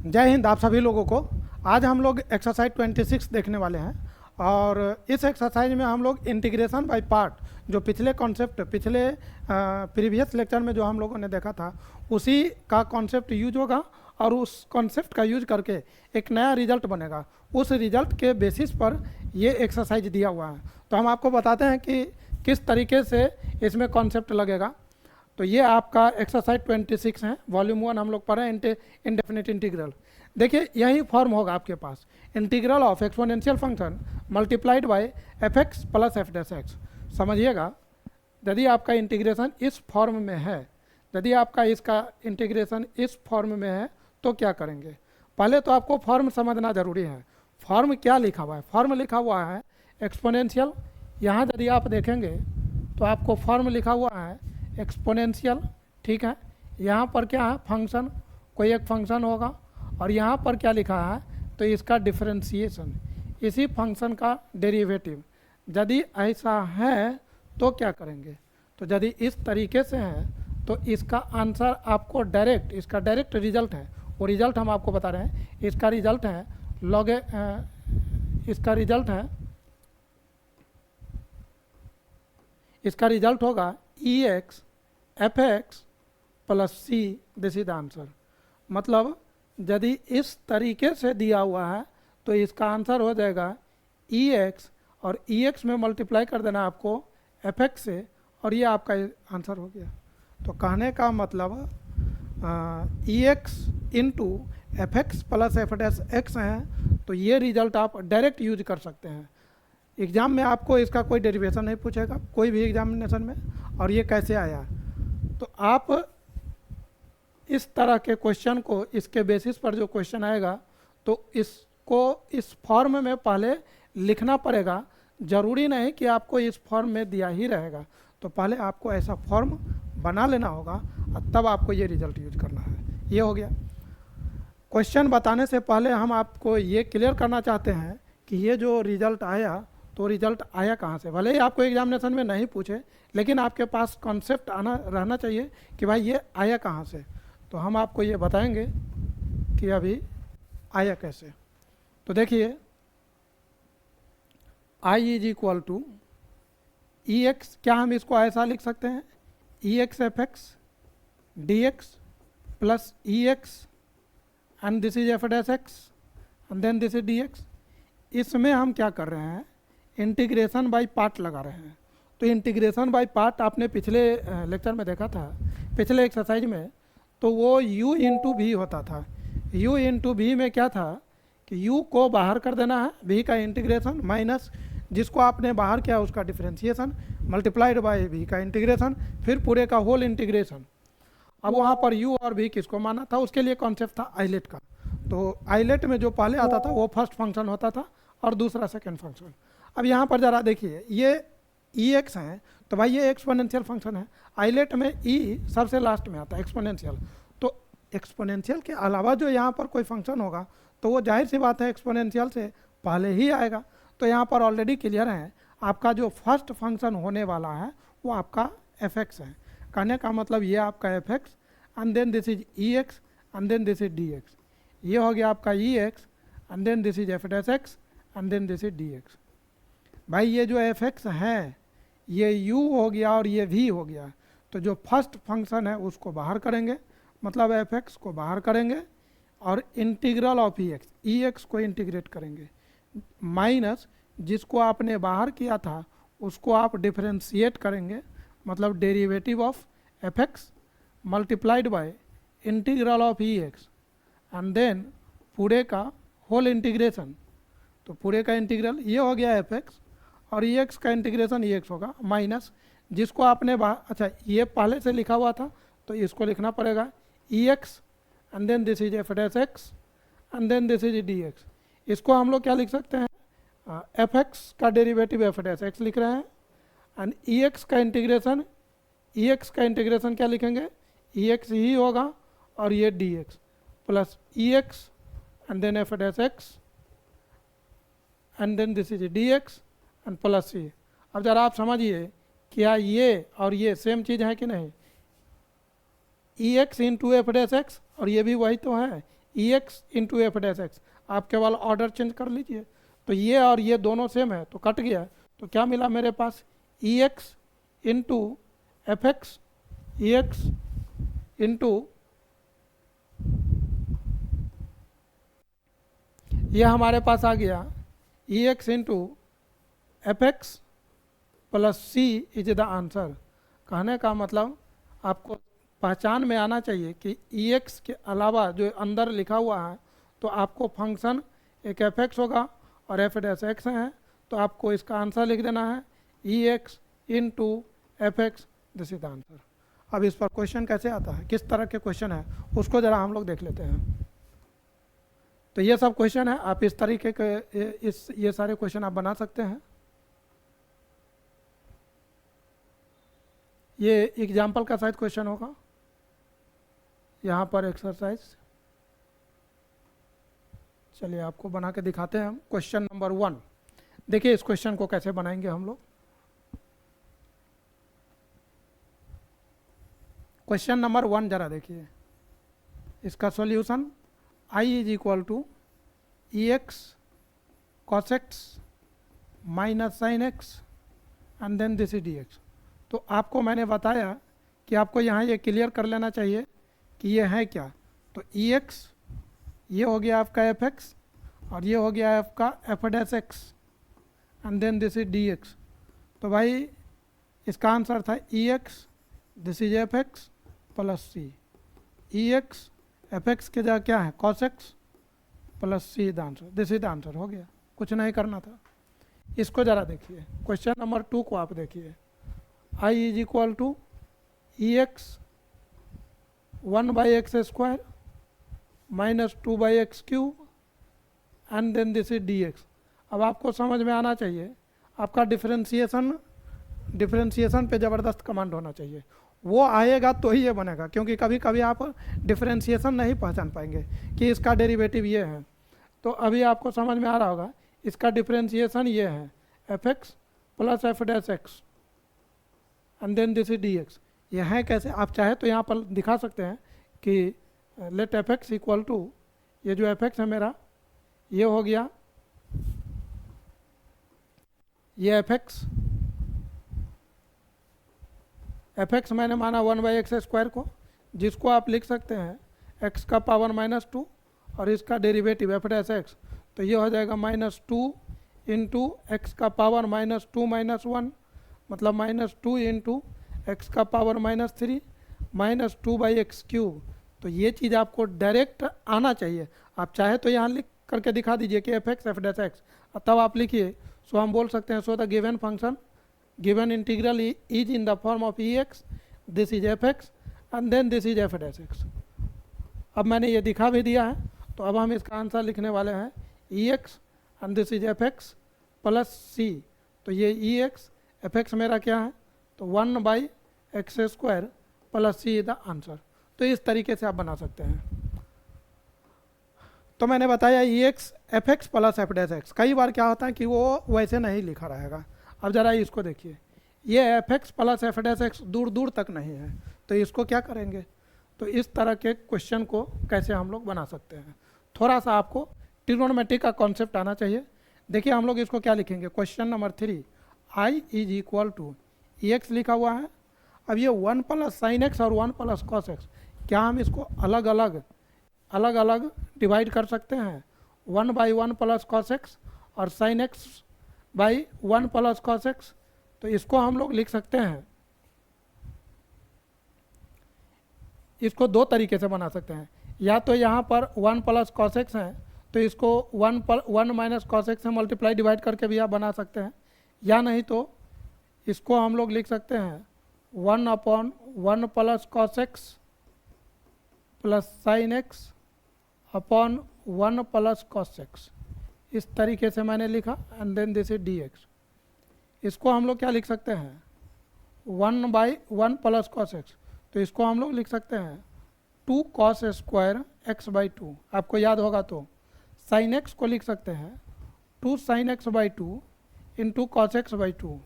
जय हिंद आप सभी लोगों को। आज हम लोग एक्सरसाइज 26 देखने वाले हैं और इस एक्सरसाइज में हम लोग इंटीग्रेशन बाय पार्ट जो पिछले कॉन्सेप्ट पिछले प्रीवियस लेक्चर में जो हम लोगों ने देखा था उसी का कॉन्सेप्ट यूज होगा और उस कॉन्सेप्ट का यूज करके एक नया रिजल्ट बनेगा। उस रिजल्ट के बेसिस पर ये एक्सरसाइज दिया हुआ है। तो हम आपको बताते हैं कि किस तरीके से इसमें कॉन्सेप्ट लगेगा। तो ये आपका एक्सरसाइज 26 है, वॉल्यूम 1 हम लोग पढ़ रहे हैं इंडेफिनिट इंटीग्रल। देखिए यही फॉर्म होगा आपके पास, integral of exponential function multiplied by F x plus F dash X. समझिएगा, यदि आपका इंटीग्रेशन इस फॉर्म में है, यदि आपका इसका इंटीग्रेशन इस फॉर्म में है तो क्या करेंगे। पहले तो आपको फॉर्म समझना जरूरी है। फॉर्म क्या लिखा हुआ है? फॉर्म लिखा हुआ है एक्सपोनेंशियल। यहाँ यदि आप देखेंगे तो आपको फॉर्म लिखा हुआ है एक्सपोनेंशियल, ठीक है। यहाँ पर क्या है? फंक्शन, कोई एक फंक्शन होगा और यहाँ पर क्या लिखा है तो इसका डिफरेंशिएशन, इसी फंक्शन का डेरिवेटिव। यदि ऐसा है तो क्या करेंगे? तो यदि इस तरीके से है तो इसका आंसर आपको डायरेक्ट, इसका डायरेक्ट रिजल्ट है, वो रिजल्ट हम आपको बता रहे हैं। इसका रिजल्ट है लॉग, इसका रिजल्ट होगा E x F x plus C, this is the answer. मतलब यदि इस तरीके से दिया हुआ है तो इसका आंसर हो जाएगा ई एक्स और ई एक्स में मल्टीप्लाई कर देना आपको एफ एक्स से और ये आपका आंसर हो गया। तो कहने का मतलब E x into F x plus F dash X है, तो ये रिजल्ट आप डायरेक्ट यूज कर सकते हैं। एग्ज़ाम में आपको इसका कोई डेरिवेशन नहीं पूछेगा, कोई भी एग्जामिनेशन में। और ये कैसे आया, तो आप इस तरह के क्वेश्चन को, इसके बेसिस पर जो क्वेश्चन आएगा तो इसको इस फॉर्म में पहले लिखना पड़ेगा। ज़रूरी नहीं कि आपको इस फॉर्म में दिया ही रहेगा, तो पहले आपको ऐसा फॉर्म बना लेना होगा और तब आपको ये रिजल्ट यूज करना है। ये हो गया। क्वेश्चन बताने से पहले हम आपको ये क्लियर करना चाहते हैं कि ये जो रिजल्ट आया तो रिजल्ट आया कहाँ से। भले ही आपको एग्जामिनेशन में नहीं पूछे, लेकिन आपके पास कॉन्सेप्ट आना रहना चाहिए कि भाई ये आया कहाँ से। तो हम आपको ये बताएंगे कि अभी आया कैसे। तो देखिए, I is equal to E X, क्या हम इसको ऐसा लिख सकते हैं, ई x F X D X plus E x and this is F dash x and then this is D X. इसमें हम क्या कर रहे हैं, इंटीग्रेशन बाय पार्ट लगा रहे हैं। तो इंटीग्रेशन बाय पार्ट आपने पिछले लेक्चर में देखा था, पिछले एक्सरसाइज में, तो वो u इंटू वी होता था। u इंटू वी में क्या था कि u को बाहर कर देना है, v का इंटीग्रेशन माइनस जिसको आपने बाहर किया उसका डिफरेंशिएशन मल्टीप्लाइड बाय v का इंटीग्रेशन, फिर पूरे का होल इंटीग्रेशन। अब वहाँ पर u और v किसको माना था, उसके लिए कॉन्सेप्ट था आइलेट का। तो आइलेट में जो पहले आता था वो फर्स्ट फंक्शन होता था और दूसरा सेकेंड फंक्शन। अब यहाँ पर ज़रा देखिए, ये ई एक्स है तो भाई ये एक्सपोनेंशियल फंक्शन है। आइलेट में ई सबसे लास्ट में आता है एक्सपोनेंशियल। तो एक्सपोनेंशियल के अलावा जो यहाँ पर कोई फंक्शन होगा तो वो जाहिर सी बात है एक्सपोनेंशियल से पहले ही आएगा। तो यहाँ पर ऑलरेडी क्लियर है, आपका जो फर्स्ट फंक्शन होने वाला है वो आपका एफ एक्स है। कहने का मतलब ये आपका F x and then this is E x and then this is D x. ये हो गया आपका E x and then this is F dash x and then this is D X. भाई ये जो एफ एक्स है ये u हो गया और ये v हो गया। तो जो फर्स्ट फंक्शन है उसको बाहर करेंगे, मतलब एफ एक्स को बाहर करेंगे और इंटीग्रल ऑफ ई एक्स को इंटीग्रेट करेंगे, माइनस जिसको आपने बाहर किया था उसको आप डिफरेंशिएट करेंगे, मतलब derivative of f x multiplied by integral of e x and then पूरे का होल इंटीग्रेशन। तो पूरे का इंटीग्रल ये हो गया एफ एक्स और ई एक्स का इंटीग्रेशन ई एक्स होगा माइनस जिसको आपने अच्छा ये पहले से लिखा हुआ था तो इसको लिखना पड़ेगा E x and then this is F dash x and then this is D x. इसको हम लोग क्या लिख सकते हैं, एफ एक्स का डेरिवेटिव एफ डैश एक्स लिख रहे हैं एंड ई एक्स का इंटीग्रेशन क्या लिखेंगे, ई एक्स ही होगा और ये D X plus E x and then F dash x and then this is D X and plus C. अब ज़रा आप समझिए, क्या ये और ये सेम चीज़ है कि नहीं, E x into F dash X, और ये भी वही तो है, E x into F dash X, आप केवल ऑर्डर चेंज कर लीजिए। तो ये और ये दोनों सेम है तो कट गया, तो क्या मिला मेरे पास, E x into F X, ई एक्स इंटू ये हमारे पास आ गया E x into F x plus C is the answer. कहने का मतलब आपको पहचान में आना चाहिए कि ई एक्स के अलावा जो अंदर लिखा हुआ है तो आपको फंक्शन एक एफ एक्स होगा और एफ डैश एक्स है, तो आपको इसका आंसर लिख देना है E x into F X, this is the answer. अब इस पर क्वेश्चन कैसे आता है, किस तरह के क्वेश्चन है उसको ज़रा हम लोग देख लेते हैं। तो ये सब क्वेश्चन है, आप इस तरीके के ये सारे क्वेश्चन आप बना सकते हैं। ये एग्जाम्पल का शायद क्वेश्चन होगा, यहाँ पर एक्सरसाइज, चलिए आपको बना के दिखाते हैं हम। क्वेश्चन नंबर 1, देखिए इस क्वेश्चन को कैसे बनाएंगे हम लोग। क्वेश्चन नंबर 1 जरा देखिए, इसका solution I is equal to E x cos x minus sine x and then this is D x. तो आपको मैंने बताया कि आपको यहाँ ये क्लियर कर लेना चाहिए कि ये है क्या। तो ई एक्स ये हो गया आपका एफ एक्स और ये हो गया आपका F dash x and then this is D x. तो भाई इसका आंसर था E X, this is F x plus C, E x F X के जगह क्या है cos x plus C the answer, this is the answer. हो गया, कुछ नहीं करना था। इसको ज़रा देखिए, क्वेश्चन नंबर 2 को आप देखिए, I is equal to E x 1/x² minus 2/x³ and then this is D x. अब आपको समझ में आना चाहिए, आपका डिफरेंशिएशन पे ज़बरदस्त कमांड होना चाहिए, वो आएगा तो ही ये बनेगा, क्योंकि कभी कभी आप डिफरेंशिएशन नहीं पहचान पाएंगे कि इसका डेरिवेटिव ये है। तो अभी आपको समझ में आ रहा होगा, इसका डिफरेंशिएशन ये है f x plus F dash x and then this is D x. ये है कैसे, आप चाहे तो यहाँ पर दिखा सकते हैं कि let f x equal to, ये जो एफ एक्स है मेरा ये हो गया, ये एफ एक्स मैंने माना 1/x² को, जिसको आप लिख सकते हैं x का पावर -2 और इसका डेरिवेटिव एफ डैश एक्स, तो ये हो जाएगा -2 इंटू एक्स का पावर -2 - 1, मतलब -2 इंटू एक्स का पावर -3 -2/x³। तो ये चीज़ आपको डायरेक्ट आना चाहिए। आप चाहे तो यहाँ लिख करके दिखा दीजिए कि F x F dash x, तब आप लिखिए। सो हम बोल सकते हैं, so the given function given integral is in the form of ex, this is fx and then this is f dash x। अब मैंने ये दिखा भी दिया है, तो अब हम इसका आंसर लिखने वाले हैं ex and this is fx plus c। तो ये ex fx मेरा क्या है, तो 1/x² plus c the answer. तो इस तरीके से आप बना सकते हैं। तो मैंने बताया ex fx plus f dash x। कई बार क्या होता है कि वो वैसे नहीं लिखा रहेगा। अब ज़रा इसको देखिए, ये F x plus F dash x दूर दूर तक नहीं है, तो इसको क्या करेंगे, तो इस तरह के क्वेश्चन को कैसे हम लोग बना सकते हैं। थोड़ा सा आपको ट्रिग्नोमेट्री का कॉन्सेप्ट आना चाहिए। देखिए हम लोग इसको क्या लिखेंगे, question number 3, I is equal to E x लिखा हुआ है। अब ये 1 प्लस साइन एक्स और 1 प्लस कॉस एक्स, क्या हम इसको अलग अलग डिवाइड कर सकते हैं, 1/1 प्लस कॉस एक्स और sine x by 1 plus cos x. तो इसको हम लोग लिख सकते हैं, इसको दो तरीके से बना सकते हैं। या तो यहाँ पर 1 प्लस कॉस एक्स है, तो इसको 1 माइनस कॉस एक्स से मल्टीप्लाई डिवाइड करके भी आप बना सकते हैं। या नहीं तो इसको हम लोग लिख सकते हैं 1/1 plus cos x plus sine x upon 1 plus cos x. इस तरीके से मैंने लिखा and then this is D x. इसको हम लोग क्या लिख सकते हैं, 1/1 प्लस कॉस एक्स, तो इसको हम लोग लिख सकते हैं 2 cos स्क्वायर x/2। आपको याद होगा तो साइन एक्स को लिख सकते हैं 2 sin x/2 into cos x/2,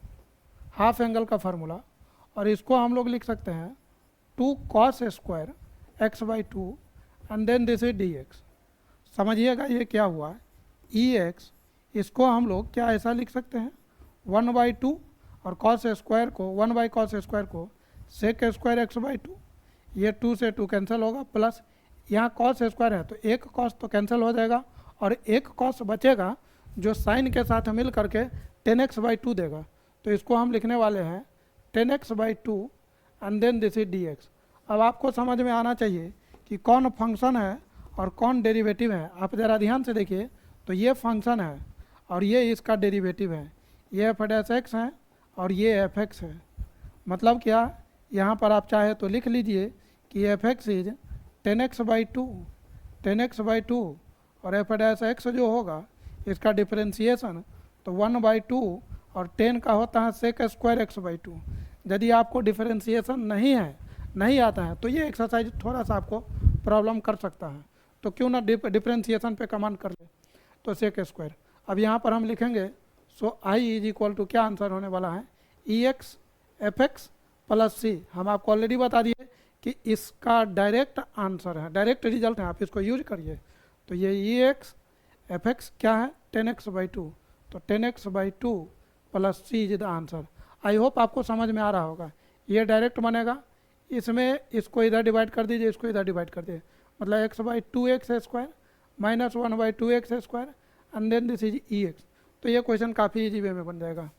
half angle का फार्मूला। और इसको हम लोग लिख सकते हैं 2 cos square x/2 and then this is D x. समझिएगा ये क्या हुआ है, ई एक्स इसको हम लोग क्या ऐसा लिख सकते हैं 1/2 और कॉस स्क्वायर को 1/cos स्क्वायर को सेक स्क्वायर एक्स बाई 2, ये 2 से 2 कैंसिल होगा, प्लस यहाँ कॉस स्क्वायर है तो एक कॉस तो कैंसिल हो जाएगा और एक कॉस बचेगा जो साइन के साथ मिल करके 10x/2 देगा। तो इसको हम लिखने वाले हैं 10x/2 and then this is dx। अब आपको समझ में आना चाहिए कि कौन फंक्शन है और कौन डेरिवेटिव है। आप ज़रा ध्यान से देखिए, तो ये फंक्शन है और ये इसका डेरिवेटिव है, ये f' है और ये fx है। मतलब क्या, यहाँ पर आप चाहे तो लिख लीजिए कि fx इज 10x/2 और f' जो होगा इसका डिफरेंशिएशन तो 1/2 और 10 का होता है सेक स्क्वायर x/2। यदि आपको डिफरेंशिएशन नहीं आता है तो ये एक्सरसाइज थोड़ा सा आपको प्रॉब्लम कर सकता है, तो क्यों ना डिफरेंशिएशन पे कमांड कर ले, तो सेक स्क्वायर। अब यहाँ पर हम लिखेंगे सो आई इज इक्वल टू, क्या आंसर होने वाला है, E x F x plus सी। हम आपको ऑलरेडी बता दिए कि इसका डायरेक्ट आंसर है, डायरेक्ट रिजल्ट है, आप इसको यूज करिए। तो ये ई एक्स एफ एक्स क्या है 10x/2, तो 10x/2 plus C is the answer. I hope आपको समझ में आ रहा होगा। ये डायरेक्ट बनेगा, इसमें इसको इधर डिवाइड कर दीजिए, इसको इधर डिवाइड कर दीजिए, मतलब x/2x² minus 1/2x² and then this is E x. तो ये क्वेश्चन काफ़ी इजी वे में बन जाएगा।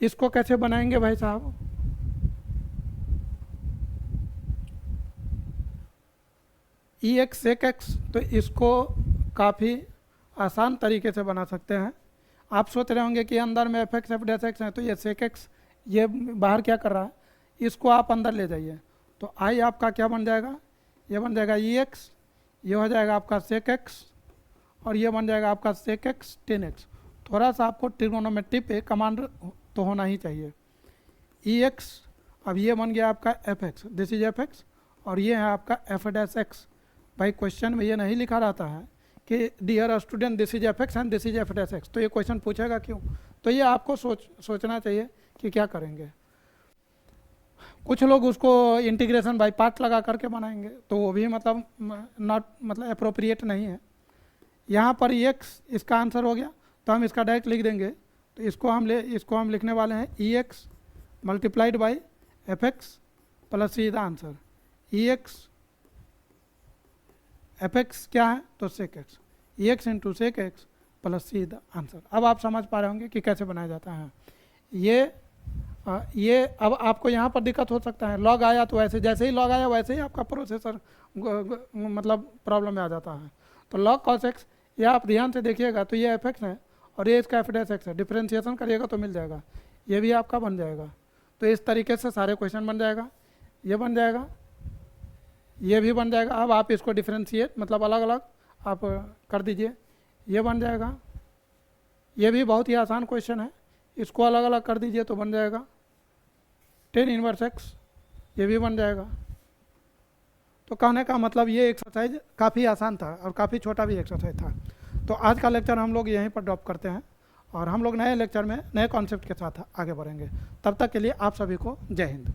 इसको कैसे बनाएंगे भाई साहब, ई एक्स सेक एक्स, तो इसको काफ़ी आसान तरीके से बना सकते हैं। आप सोच रहे होंगे कि अंदर में एफ एक्स है तो ये सेक एक्स ये बाहर क्या कर रहा है, इसको आप अंदर ले जाइए। तो आई आपका क्या बन जाएगा, ये बन जाएगा ई एक्स, ये हो जाएगा आपका सेक एक्स और ये बन जाएगा आपका सेक एक्स 10x। थोड़ा सा आपको ट्रिग्नोमेट्री पे कमांड तो होना ही चाहिए। ई एक्स, अब ये बन गया आपका F X, this is F x और ये है आपका f'(x). भाई क्वेश्चन में ये नहीं लिखा रहता है कि dear student this is F x and this is f'(x), तो ये क्वेश्चन पूछेगा क्यों। तो ये आपको सोचना चाहिए कि क्या करेंगे। कुछ लोग उसको इंटीग्रेशन बाई पार्ट लगा करके बनाएंगे, तो वो भी मतलब नॉट मतलब अप्रोप्रिएट नहीं है। यहाँ पर एक्स इसका आंसर हो गया, तो हम इसका डायरेक्ट लिख देंगे। तो इसको हम लिखने वाले हैं ई x multiplied by f x plus C the answer. E x F x क्या है, तो sec x, E x into sec x plus C the answer. अब आप समझ पा रहे होंगे कि कैसे बनाया जाता है ये। अब आपको यहाँ पर दिक्कत हो सकता है, लॉग आया तो वैसे जैसे ही लॉग आया वैसे ही आपका प्रोसेसर मतलब प्रॉब्लम में आ जाता है। तो लॉग कॉस एक्स, ये आप ध्यान से देखिएगा, तो ये एफ एक्स है और ये इसका f'(x) है, डिफरेंशिएशन करिएगा तो मिल जाएगा, ये भी आपका बन जाएगा। तो इस तरीके से सारे क्वेश्चन बन जाएगा, ये बन जाएगा, ये भी बन जाएगा। अब आप इसको डिफरेंशिएट मतलब अलग अलग आप कर दीजिए, ये बन जाएगा। ये भी बहुत ही आसान क्वेश्चन है, इसको अलग अलग कर दीजिए तो बन जाएगा 10 इनवर्स x, ये भी बन जाएगा। तो कहने का मतलब ये एक्सरसाइज काफ़ी आसान था और काफ़ी छोटा भी एक्सरसाइज था। तो आज का लेक्चर हम लोग यहीं पर ड्रॉप करते हैं और हम लोग नए लेक्चर में नए कॉन्सेप्ट के साथ आगे बढ़ेंगे। तब तक के लिए आप सभी को जय हिंद।